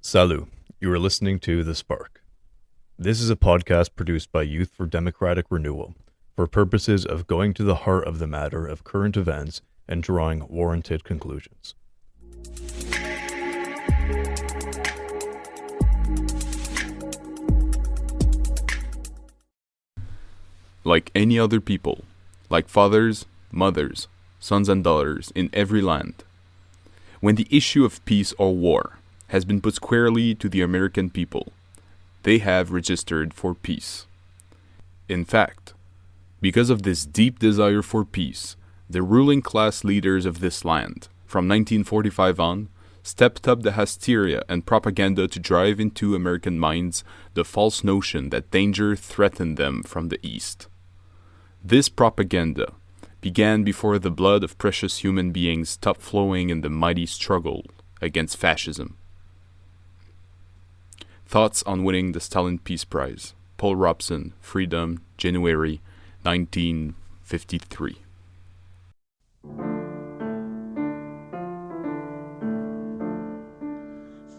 Salut, you are listening to The Spark. This is a podcast produced by Youth for Democratic Renewal for purposes of going to the heart of the matter of current events and drawing warranted conclusions. Like any other people, like fathers, mothers, sons and daughters in every land, when the issue of peace or war has been put squarely to the American people, they have registered for peace. In fact, because of this deep desire for peace, the ruling class leaders of this land, from 1945 on, stepped up the hysteria and propaganda to drive into American minds the false notion that danger threatened them from the East. This propaganda began before the blood of precious human beings stopped flowing in the mighty struggle against fascism. Thoughts on winning the Stalin Peace Prize. Paul Robeson, Freedom, January 1953.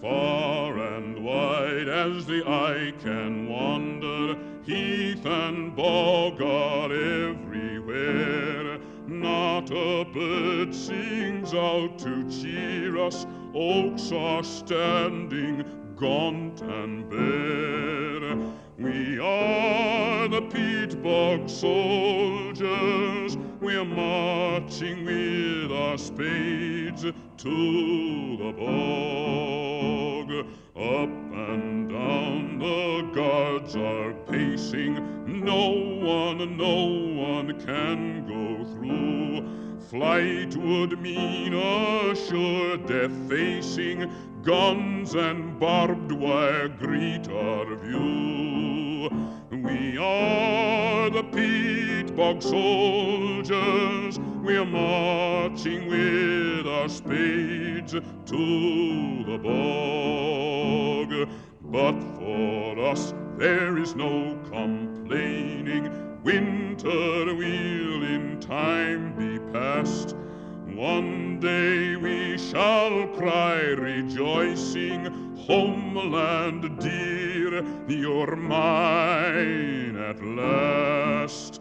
Far and wide as the eye can wander, heath and bog are everywhere. Not a bird sings out to cheer us, oaks are standing gaunt and bare. We are the peat bog soldiers, we're marching with our spades to the bog. Up and down the guards are pacing, no one can go through. Flight would mean a sure death facing, guns and barbed wire greet our view. We are the peat bog soldiers, we're marching with our spades to the bog. But for us there is no complaining, winter will in time be past. One day we shall cry rejoicing, homeland dear, you're mine at last.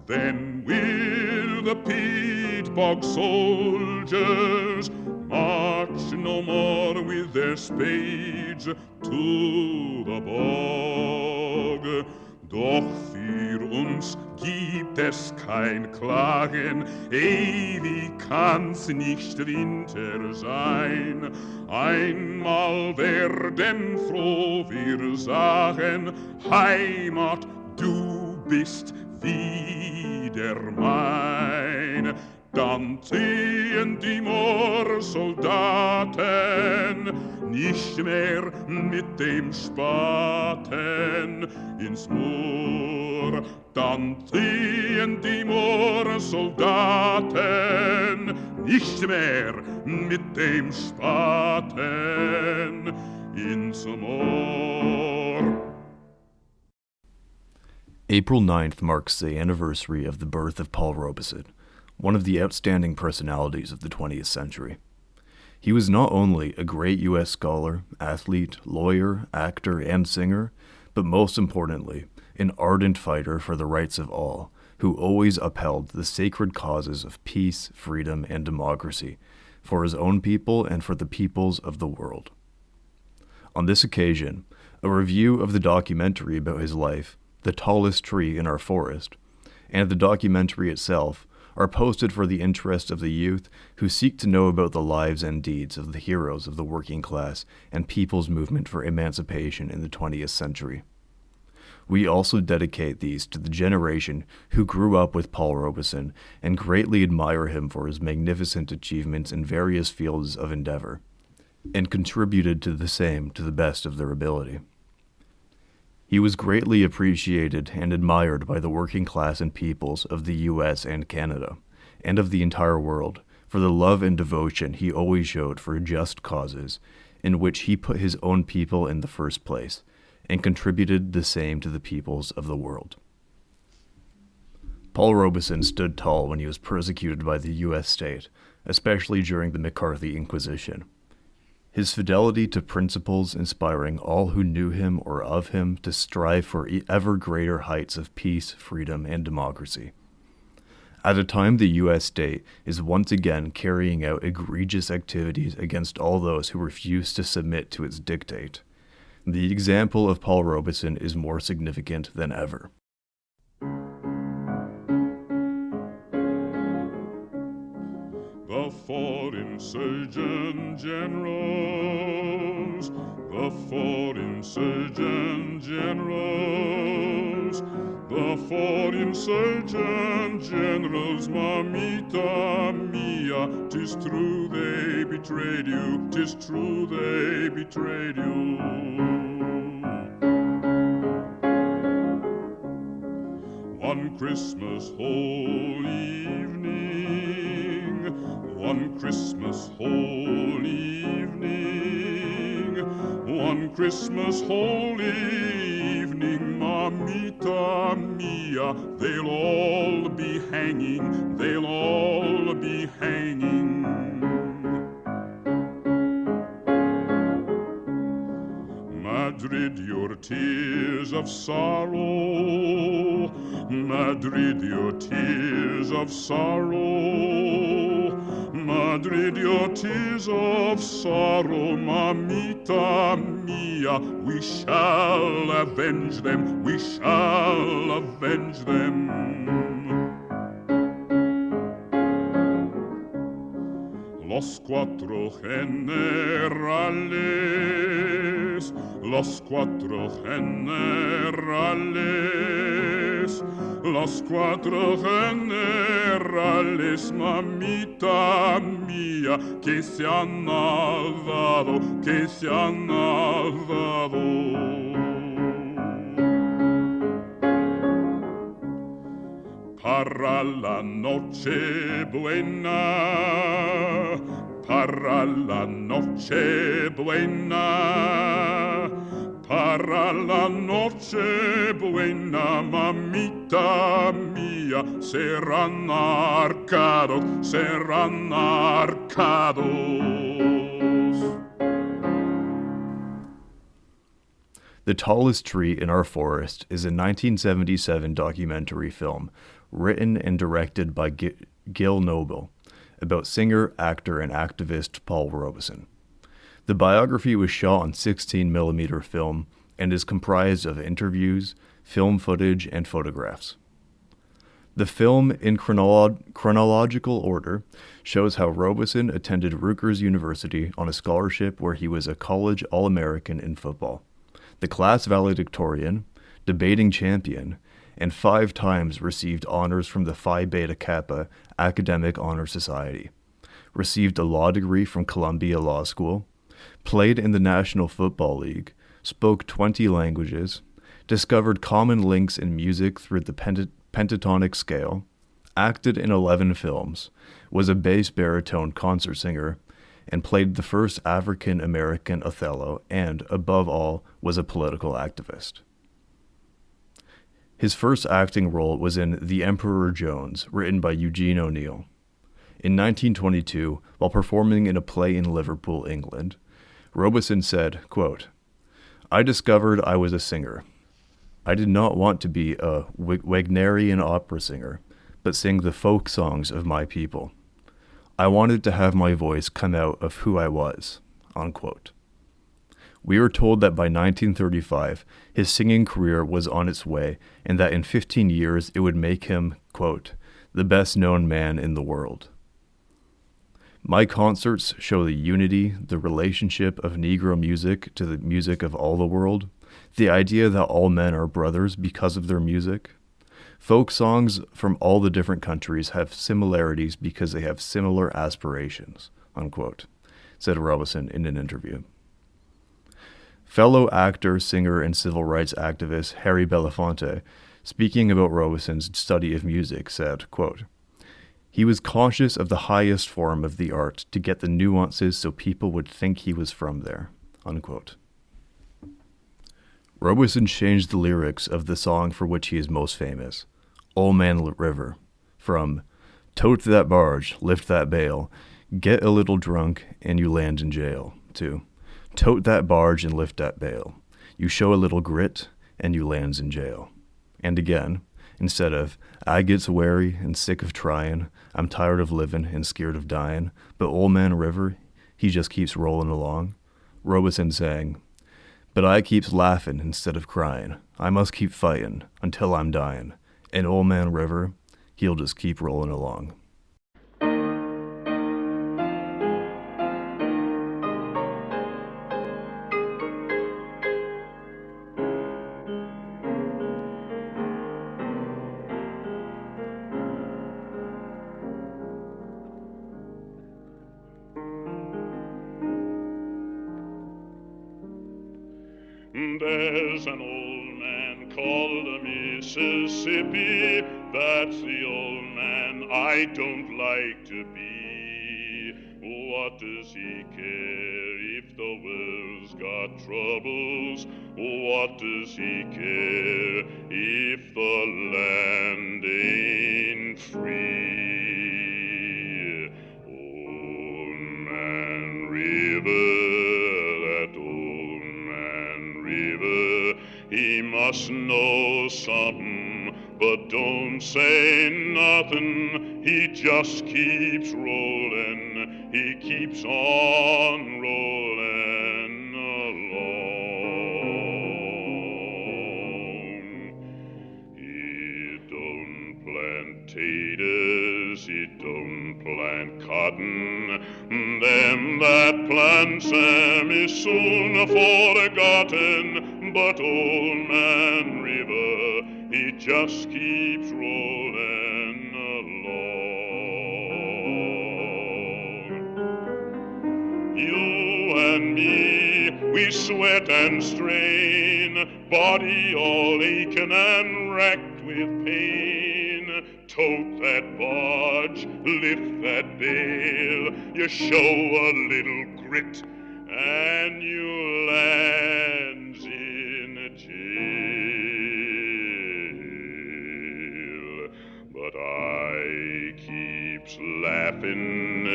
Then will the peat bog soldiers march no more with their spades to the bog. Doch für uns gibt es kein Klagen, ewig kann's nicht Winter sein. Einmal werden froh wir sagen, Heimat, du bist wieder mein. Dann ziehen die Moorsoldaten nicht mehr mit dem Spaten ins Moor. Dann ziehen die Moorsoldaten nicht mehr mit dem Spaten ins Moor. April 9th marks the anniversary of the birth of Paul Robeson, one of the outstanding personalities of the 20th century. He was not only a great U.S. scholar, athlete, lawyer, actor, and singer, but most importantly, an ardent fighter for the rights of all, who always upheld the sacred causes of peace, freedom, and democracy for his own people and for the peoples of the world. On this occasion, a review of the documentary about his life, The Tallest Tree in Our Forest, and the documentary itself are posted for the interest of the youth who seek to know about the lives and deeds of the heroes of the working class and people's movement for emancipation in the 20th century. We also dedicate these to the generation who grew up with Paul Robeson and greatly admire him for his magnificent achievements in various fields of endeavor, and contributed to the same to the best of their ability. He was greatly appreciated and admired by the working class and peoples of the U.S. and Canada, and of the entire world, for the love and devotion he always showed for just causes, in which he put his own people in the first place, and contributed the same to the peoples of the world. Paul Robeson stood tall when he was persecuted by the U.S. state, especially during the McCarthy Inquisition. His fidelity to principles inspiring all who knew him or of him to strive for ever greater heights of peace, freedom, and democracy. At a time the U.S. state is once again carrying out egregious activities against all those who refuse to submit to its dictate, the example of Paul Robeson is more significant than ever. The four insurgent generals, the four insurgent generals, the four insurgent generals, mamita mia, 'tis true they betrayed you, 'tis true they betrayed you. One Christmas whole evening, one Christmas whole evening, one Christmas whole evening, mamita mia, they'll all be hanging, they'll all be hanging. Madrid, your tears of sorrow, Madrid, your tears of sorrow, Madrid, your tears of sorrow, mamita mia, we shall avenge them, we shall avenge them. Los cuatro generales, los cuatro generales, los cuatro generales, mamita mía, que se han dado, que se han dado. Para la noche buena, para la noche buena, para la noche buena, mamita mía, serán arcados, serán arcados. The Tallest Tree in Our Forest is a 1977 documentary film written and directed by Gil Noble about singer, actor, and activist Paul Robeson. The biography was shot on 16mm film and is comprised of interviews, film footage, and photographs. The film, in chronological order, shows how Robeson attended Rutgers University on a scholarship where he was a college All-American in football, the class valedictorian, debating champion, and 5 times received honors from the Phi Beta Kappa Academic Honor Society, received a law degree from Columbia Law School, played in the National Football League, spoke 20 languages, discovered common links in music through the pentatonic scale, acted in 11 films, was a bass baritone concert singer, and played the first African-American Othello, and, above all, was a political activist. His first acting role was in The Emperor Jones, written by Eugene O'Neill. In 1922, while performing in a play in Liverpool, England, Robeson said, quote, "I discovered I was a singer. I did not want to be a Wagnerian opera singer, but sing the folk songs of my people. I wanted to have my voice come out of who I was," unquote. We are told that by 1935, his singing career was on its way, and that in 15 years it would make him, quote, "the best-known man in the world." My concerts show the unity, the relationship of Negro music to the music of all the world, the idea that all men are brothers because of their music. Folk songs from all the different countries have similarities because they have similar aspirations, unquote, said Robeson in an interview. Fellow actor, singer, and civil rights activist Harry Belafonte, speaking about Robeson's study of music, said, quote, "He was conscious of the highest form of the art to get the nuances so people would think he was from there," unquote. Robeson changed the lyrics of the song for which he is most famous, Old Man River, from "Tote that barge, lift that bale, get a little drunk, and you land in jail," to tote that barge and lift that bale. You show a little grit, and you lands in jail. And again, instead of, I gets wary and sick of tryin', I'm tired of livin' and scared of dyin', but Old Man River, he just keeps rollin' along. Robeson sang, but I keeps laughin' instead of cryin', I must keep fightin' until I'm dyin', and Old Man River, he'll just keep rollin' along. There's an old man called Mississippi. That's the old man I don't like to be. What does he care if the world's got troubles? What does he care if the land ain't free? Old Man River, that old Man River, he must know something, but don't say nothing. He just keeps rolling, he keeps on rolling along. He don't plant taters, he don't plant cotton. Them that plants them is soon forgotten. But Old Man River, he just keeps rolling along. You and me, we sweat and strain, body all aching and racked with pain. Tote that barge, lift that bale, you show a little grit, and you lands in jail. But I keeps laughing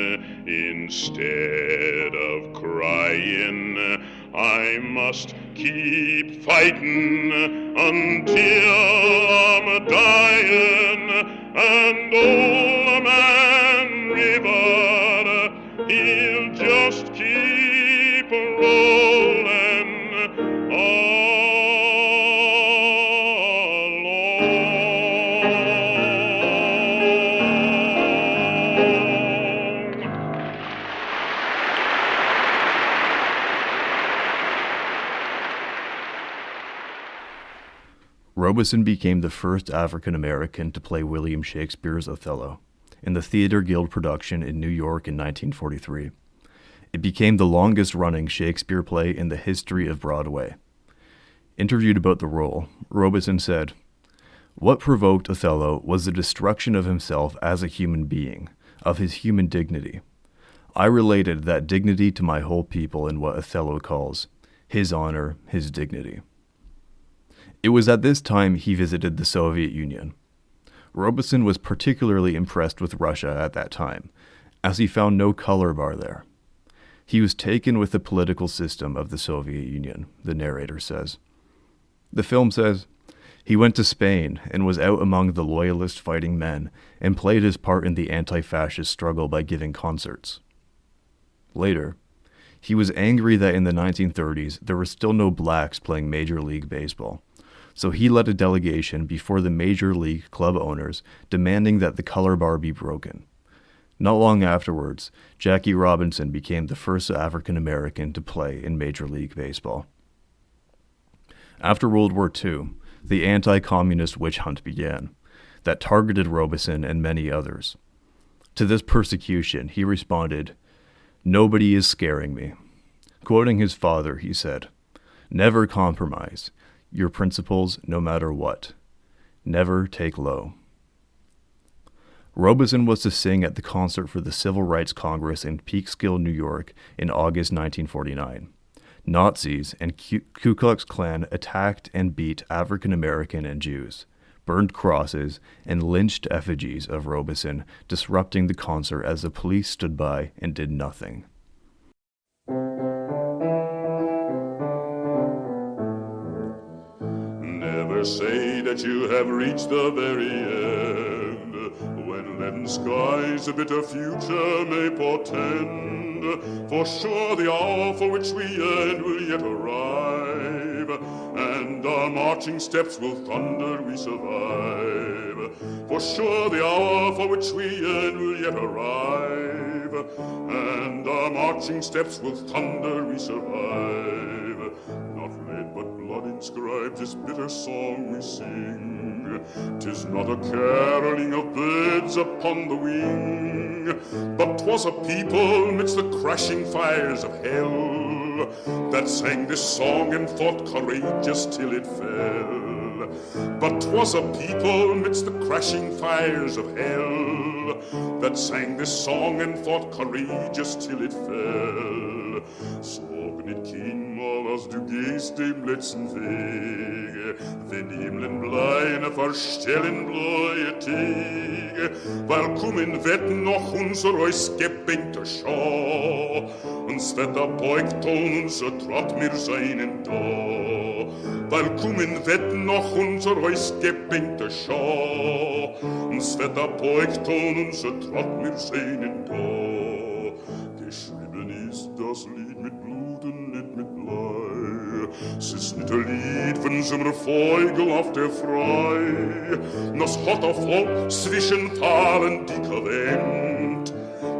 instead of crying. I must keep fighting until I'm dying. And Old Man River, he'll just keep rolling along. Robeson became the first African American to play William Shakespeare's Othello in the Theatre Guild production in New York in 1943. It became the longest-running Shakespeare play in the history of Broadway. Interviewed about the role, Robeson said, "What provoked Othello was the destruction of himself as a human being, of his human dignity. I related that dignity to my whole people in what Othello calls his honor, his dignity." It was at this time he visited the Soviet Union. Robeson was particularly impressed with Russia at that time, as he found no color bar there. He was taken with the political system of the Soviet Union, the narrator says. The film says, he went to Spain and was out among the loyalist fighting men and played his part in the anti-fascist struggle by giving concerts. Later, he was angry that in the 1930s there were still no blacks playing Major League Baseball, so he led a delegation before the Major League club owners demanding that the color bar be broken. Not long afterwards, Jackie Robinson became the first African American to play in Major League Baseball. After World War II, the anti-communist witch hunt began that targeted Robeson and many others. To this persecution, he responded, "Nobody is scaring me." Quoting his father, he said, "Never compromise your principles no matter what. Never take low." Robeson was to sing at the concert for the Civil Rights Congress in Peekskill, New York in August 1949. Nazis and Ku Klux Klan attacked and beat African American and Jews, burned crosses, and lynched effigies of Robeson, disrupting the concert as the police stood by and did nothing. say that you have reached the very end, when leaden skies a bitter future may portend. For sure the hour for which we yearn will yet arrive, and our marching steps will thunder we survive. For sure the hour for which we yearn will yet arrive, and our marching steps will thunder we survive. Not lead but blood inscribed this bitter song we sing. 'Tis not a caroling of birds upon the wing, but 'twas a people midst the crashing fires of hell that sang this song and fought courageous till it fell. But 'twas a people midst the crashing fires of hell that sang this song and fought courageous till it fell. Såg ni Kingmalers du gehst dem letzten Wege, wenn himlen bleine verstellen blöje Tege, weil kommen wird noch unser euch gebänkte Schau, uns wird er beugt und unser Trott mir seinen da. Weil kommen wird noch unser euch gebänkte Schau, uns wird er beugt und unser Trott mir seinen da. Geschrieben ist das Lied mit Blut und nicht mit Blei. Es ist nicht ein Lied von so einem Vogel auf der Frei. Das hat auf Volk zwischen Fahlen dicker Wind.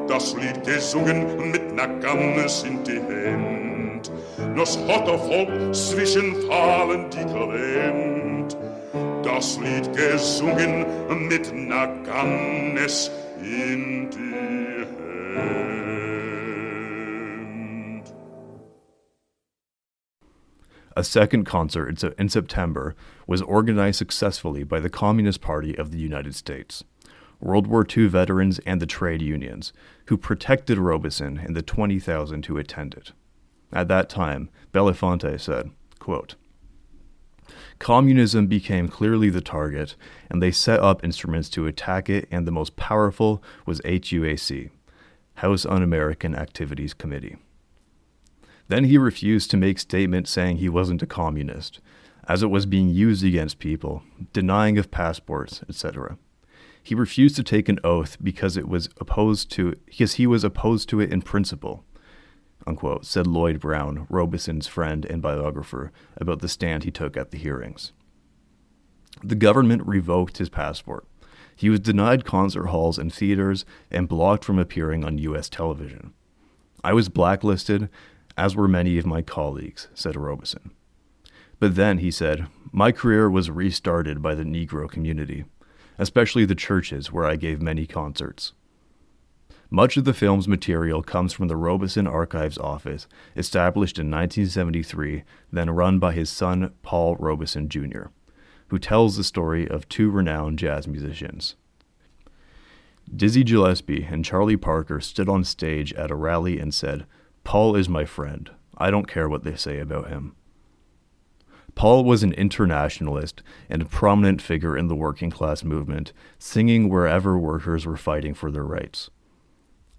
Das Lied gesungen mit ner Gannes in die Hand. Das hat auf Volk zwischen Fahlen dicker Wind. Das Lied gesungen mit ner Gannes in die Hand. A second concert in September was organized successfully by the Communist Party of the United States, World War II veterans, and the trade unions, who protected Robeson and the 20,000 who attended. At that time, Belafonte said, quote, "Communism became clearly the target, and they set up instruments to attack it, and the most powerful was HUAC, House Un-American Activities Committee." Then he refused to make statements saying he wasn't a communist, as it was being used against people, denying of passports, etc. He refused to take an oath because he was opposed to it in principle, unquote, said Lloyd Brown, Robeson's friend and biographer, about the stand he took at the hearings. The government revoked his passport. He was denied concert halls and theaters and blocked from appearing on U.S. television. "I was blacklisted, as were many of my colleagues," said Robeson. But then, he said, "My career was restarted by the Negro community, especially the churches where I gave many concerts." Much of the film's material comes from the Robeson Archives Office, established in 1973, then run by his son Paul Robeson Jr., who tells the story of two renowned jazz musicians. Dizzy Gillespie and Charlie Parker stood on stage at a rally and said, "Paul is my friend. I don't care what they say about him." Paul was an internationalist and a prominent figure in the working class movement, singing wherever workers were fighting for their rights.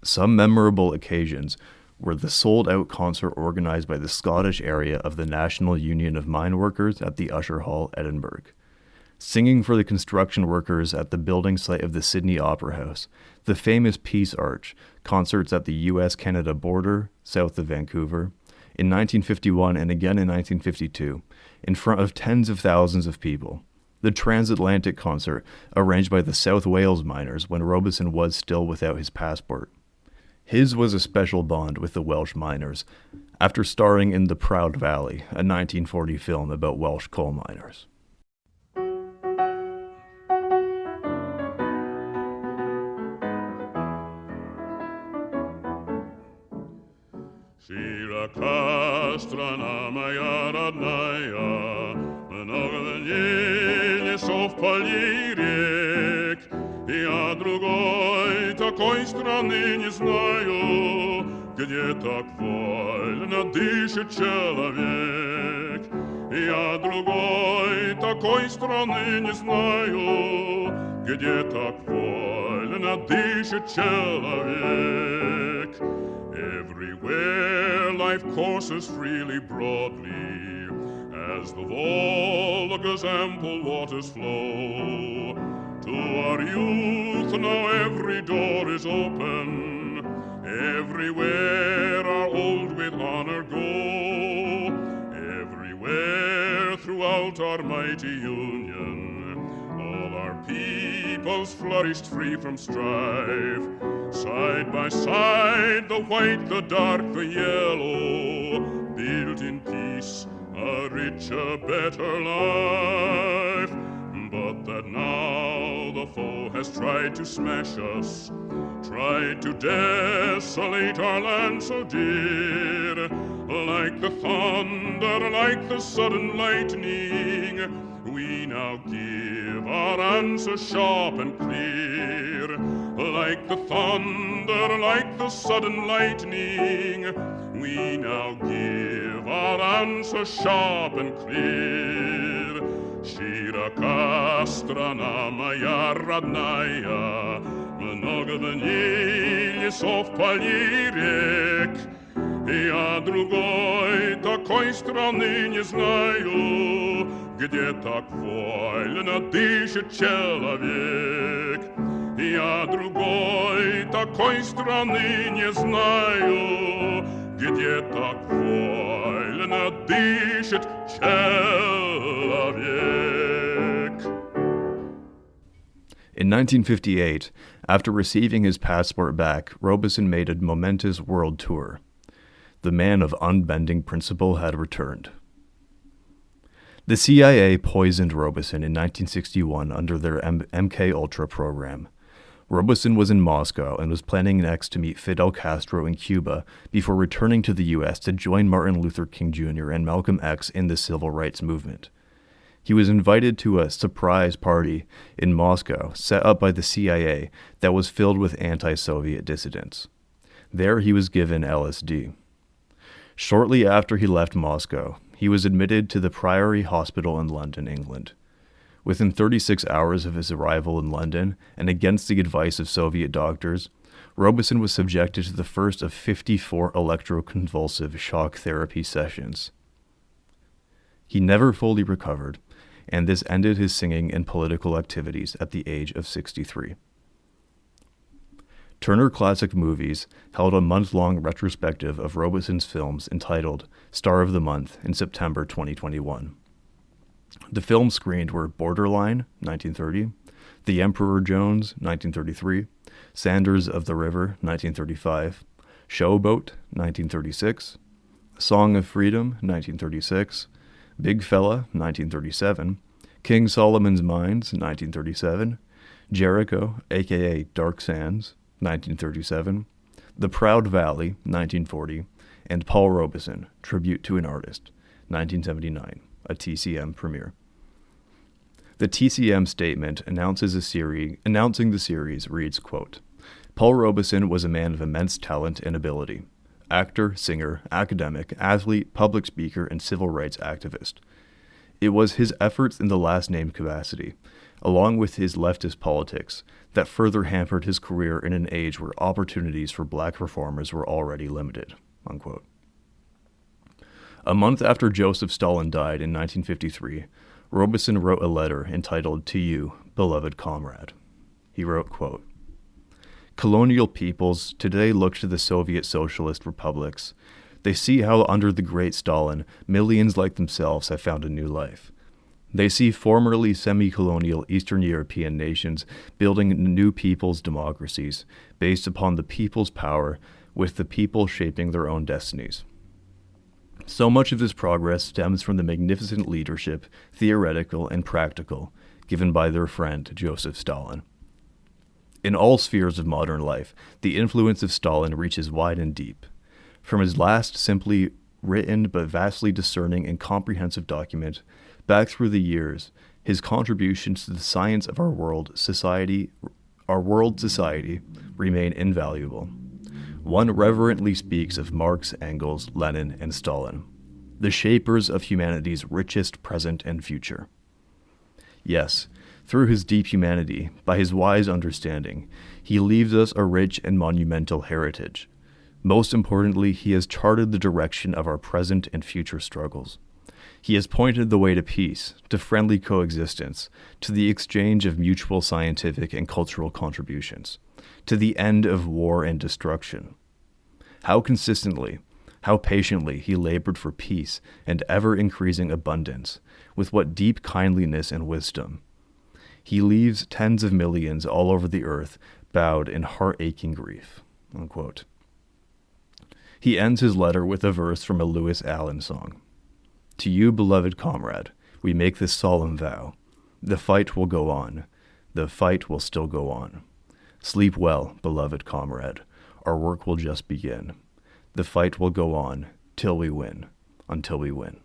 Some memorable occasions were the sold-out concert organized by the Scottish area of the National Union of Mine Workers at the Usher Hall, Edinburgh, singing for the construction workers at the building site of the Sydney Opera House, the famous Peace Arch, concerts at the US-Canada border, south of Vancouver, in 1951 and again in 1952, in front of tens of thousands of people. The transatlantic concert, arranged by the South Wales miners when Robeson was still without his passport. His was a special bond with the Welsh miners, after starring in The Proud Valley, a 1940 film about Welsh coal miners. Широка страна моя родная, много дней лесов, полей, рек. Я другой такой страны не знаю, где так вольно дышит человек. Я другой такой страны не знаю, где так вольно дышит человек. Everywhere life courses freely, broadly, as the Volga's ample waters flow. To our youth now every door is open, everywhere our old with honor go, everywhere throughout our mighty union, all our peoples flourished free from strife. Side by side, the white, the dark, the yellow, built in peace a richer, better life. But that now the foe has tried to smash us, tried to desolate our land so dear. Like the thunder, like the sudden lightning, we now give our answer sharp and clear. Like the thunder, like the sudden lightning, we now give our answer sharp and clear. Широка страна моя родная, много дней лесов, полей, рек. Я другой такой страны не знаю, где так вольно дышит человек. Я другой такой страны не знаю, где так вольно дышит человек. In 1958, after receiving his passport back, Robeson made a momentous world tour. The man of unbending principle had returned. The CIA poisoned Robeson in 1961 under their MK-Ultra program. Robeson was in Moscow and was planning next to meet Fidel Castro in Cuba before returning to the U.S. to join Martin Luther King Jr. and Malcolm X in the civil rights movement. He was invited to a surprise party in Moscow set up by the CIA that was filled with anti-Soviet dissidents. There he was given LSD. Shortly after he left Moscow, he was admitted to the Priory Hospital in London, England. Within 36 hours of his arrival in London, and against the advice of Soviet doctors, Robeson was subjected to the first of 54 electroconvulsive shock therapy sessions. He never fully recovered, and this ended his singing and political activities at the age of 63. Turner Classic Movies held a month-long retrospective of Robeson's films entitled Star of the Month in September 2021. The films screened were Borderline, 1930, The Emperor Jones, 1933, Sanders of the River, 1935, Showboat, 1936, Song of Freedom, 1936, Big Fella, 1937, King Solomon's Mines, 1937, Jericho, a.k.a. Dark Sands, 1937, The Proud Valley, 1940, and Paul Robeson, Tribute to an Artist, 1979, a TCM premiere. The TCM statement announcing the series reads, quote, Paul Robeson was a man of immense talent and ability. Actor, singer, academic, athlete, public speaker, and civil rights activist. It was his efforts in the last-named capacity, along with his leftist politics, that further hampered his career in an age where opportunities for black performers were already limited, unquote. A month after Joseph Stalin died in 1953, Robeson wrote a letter entitled To You, Beloved Comrade. He wrote, quote, Colonial peoples today look to the Soviet socialist republics. They see how under the great Stalin, millions like themselves have found a new life. They see formerly semi-colonial Eastern European nations building new people's democracies based upon the people's power, with the people shaping their own destinies. So much of this progress stems from the magnificent leadership, theoretical and practical, given by their friend Joseph Stalin. In all spheres of modern life, the influence of Stalin reaches wide and deep. From his last simply written but vastly discerning and comprehensive document, back through the years, his contributions to the science of our world society remain invaluable. One reverently speaks of Marx, Engels, Lenin, and Stalin, the shapers of humanity's richest present and future. Yes, through his deep humanity, by his wise understanding, he leaves us a rich and monumental heritage. Most importantly, he has charted the direction of our present and future struggles. He has pointed the way to peace, to friendly coexistence, to the exchange of mutual scientific and cultural contributions, to the end of war and destruction. How consistently, how patiently he labored for peace and ever-increasing abundance, with what deep kindliness and wisdom. He leaves tens of millions all over the earth bowed in heart-aching grief." Unquote. He ends his letter with a verse from a Lewis Allen song. "To you, beloved comrade, we make this solemn vow. The fight will go on. The fight will still go on. Sleep well, beloved comrade. Our work will just begin. The fight will go on till we win, until we win."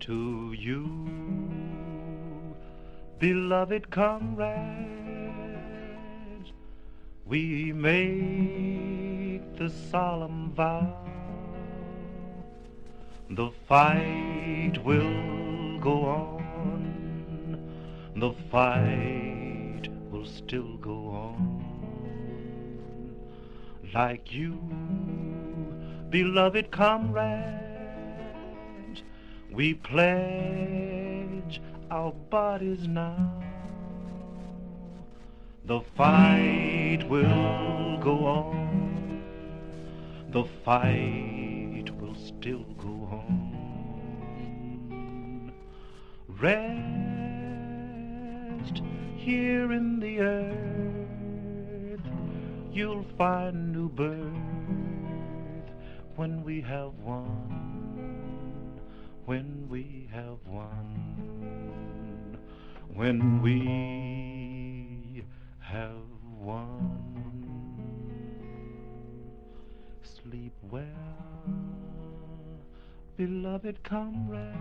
To you, beloved comrades, we make the solemn vow. The fight will go on. The fight will still go on. Like you, beloved comrades, we pledge our bodies now. The fight will go on. The fight will still go on. Rest here in the earth. You'll find new birth when we have won. When we have won, when we have won. Sleep well, beloved comrade.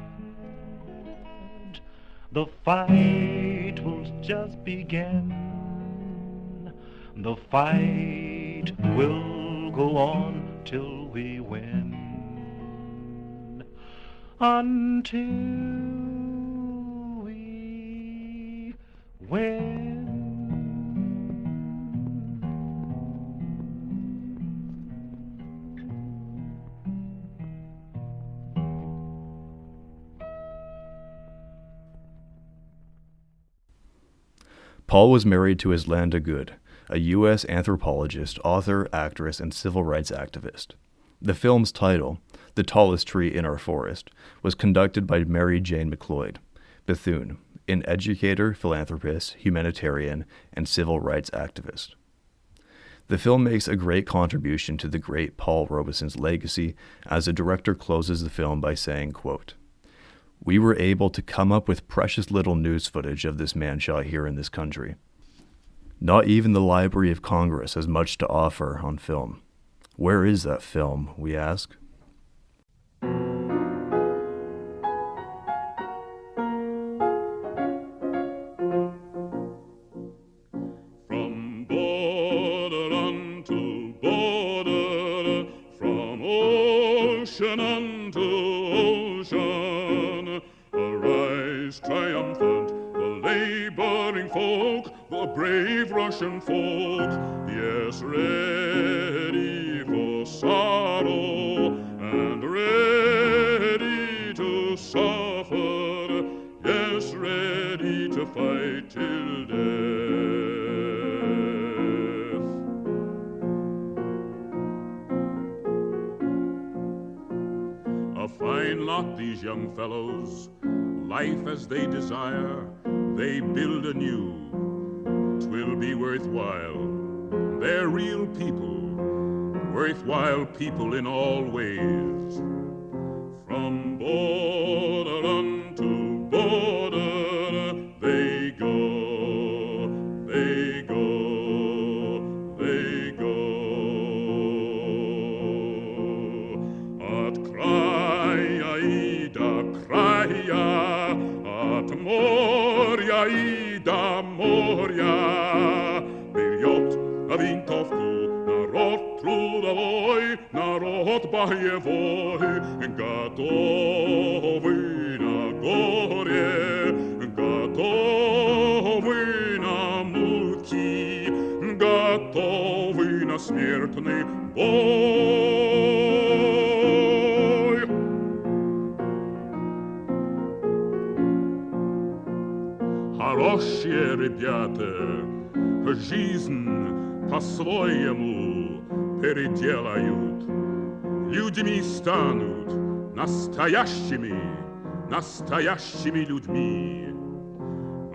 The fight will just begin. The fight will go on till we win. Until we win. Paul was married to Islanda Good, a U.S. anthropologist, author, actress, and civil rights activist. The film's title, The Tallest Tree in Our Forest, was conducted by Mary Jane McLeod, Bethune, an educator, philanthropist, humanitarian, and civil rights activist. The film makes a great contribution to the great Paul Robeson's legacy, as the director closes the film by saying, quote, "We were able to come up with precious little news footage of this man shot here in this country. Not even the Library of Congress has much to offer on film. Where is that film, we ask?" From border unto border, from ocean unto ocean, arise triumphant, the laboring folk, the brave Russian folk, yes, ready for sorrow and ready to suffer, yes, ready to fight till death. A fine lot, these young fellows, life as they desire, they build anew. 'Twill be worthwhile. They're real people, worthwhile people in all ways. From border unto border, they go, they go, they go. At Kraya Ida Kraya, at Moria Ida Moria, Biljot a vintovku, narod trudovoj, narod bojevoj, gotowy na gorie, бессмертный бой. Хорошие ребята жизнь по-своему переделают, людьми станут настоящими людьми.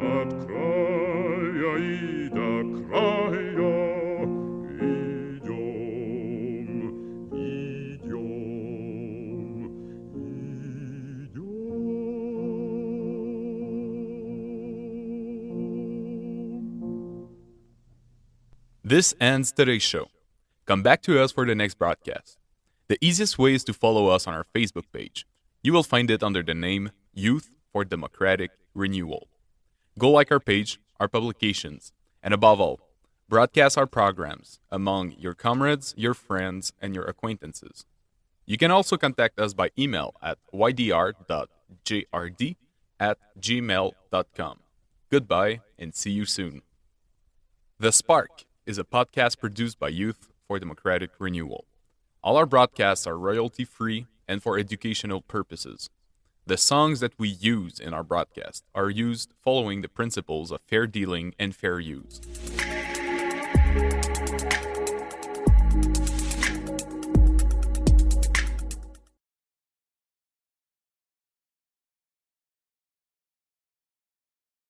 От края и до края идем. This ends today's show. Come back to us for the next broadcast. The easiest way is to follow us on our Facebook page. You will find it under the name Youth for Democratic Renewal. Go like our page, our publications, and above all, broadcast our programs among your comrades, your friends, and your acquaintances. You can also contact us by email at ydr.jrd@gmail.com. Goodbye and see you soon. The Spark is a podcast produced by Youth for Democratic Renewal. All our broadcasts are royalty-free and for educational purposes. The songs that we use in our broadcast are used following the principles of fair dealing and fair use.